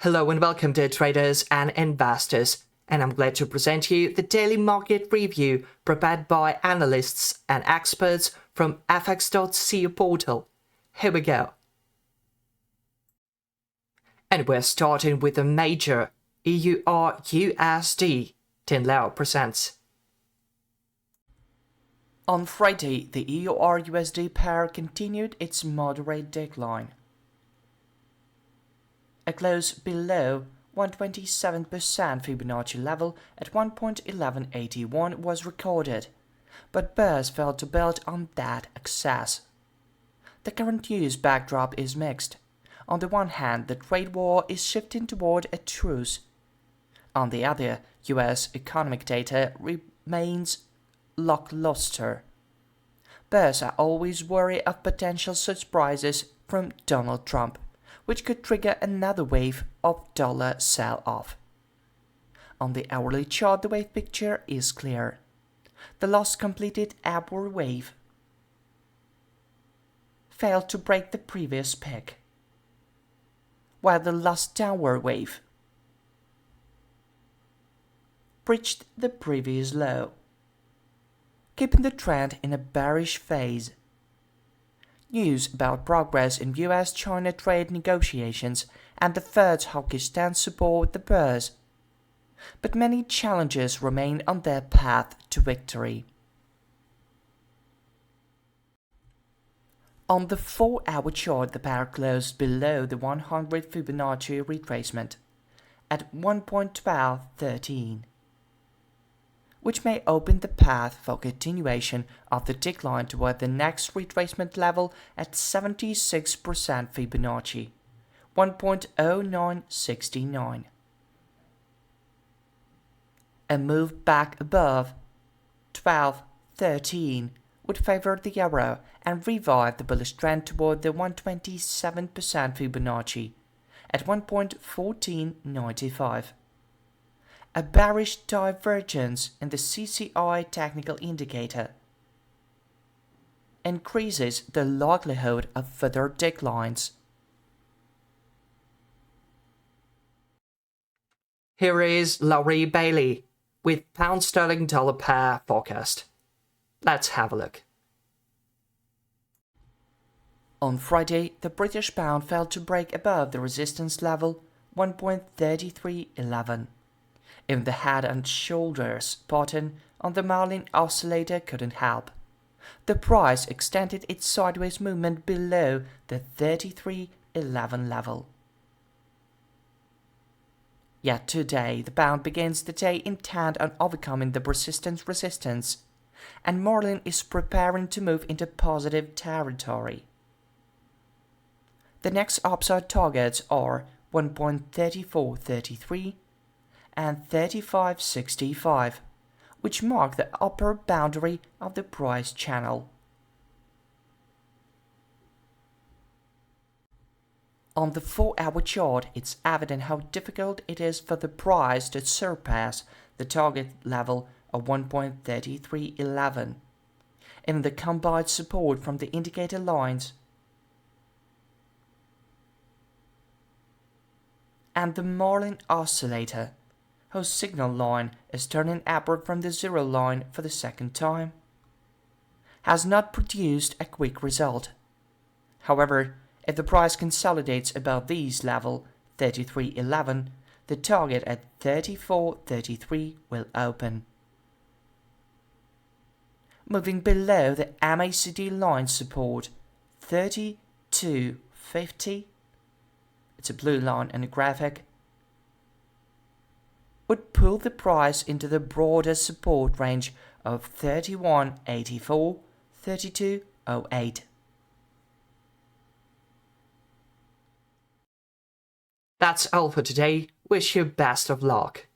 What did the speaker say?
Hello and welcome to traders and investors, and I'm glad to present you the daily market review prepared by analysts and experts from fx.co portal. Here we go. And we're starting with a major EURUSD 10 Lao presents. On Friday, the EURUSD pair continued its moderate decline. A close below 127% Fibonacci level at 1.1181 was recorded, but bears failed to build on that excess. The current news backdrop is mixed. On the one hand, the trade war is shifting toward a truce. On the other, US economic data remains lackluster. Bears are always wary of potential surprises from Donald Trump, which could trigger another wave of dollar sell-off. On the hourly chart, the wave picture is clear. The last completed upward wave failed to break the previous peak, while the last downward wave breached the previous low, keeping the trend in a bearish phase. News about progress in US-China trade negotiations and the Fed's hawkish stance support the bears, but many challenges remain on their path to victory. On the 4-hour chart, the pair closed below the 100 Fibonacci retracement at 1.1213. which may open the path for continuation of the decline toward the next retracement level at 76% Fibonacci, 1.0969. A move back above 1213 would favor the euro and revive the bullish trend toward the 127% Fibonacci at 1.1495. A bearish divergence in the CCI technical indicator increases the likelihood of further declines. Here is Laurie Bailey with pound sterling dollar pair forecast. Let's have a look. On Friday, the British pound failed to break above the resistance level 1.3311. Even the head and shoulders pattern on the Marlin oscillator couldn't help. The price extended its sideways movement below the 3311 level. Yet today, the pound begins the day intent on overcoming the persistent resistance, and Marlin is preparing to move into positive territory. The next upside targets are 1.3433 and 35.65, which mark the upper boundary of the price channel. On the 4-hour chart, it's evident how difficult it is for the price to surpass the target level of 1.3311. In the combined support from the indicator lines and the Marlin oscillator, whose signal line is turning upward from the zero line for the second time, has not produced a quick result. However, if the price consolidates above these level 3311, the target at 3433 will open. Moving below the MACD line support 3250, it's a blue line in the graphic, would pull the price into the broader support range of 3184, 3208. That's all for today. Wish you best of luck.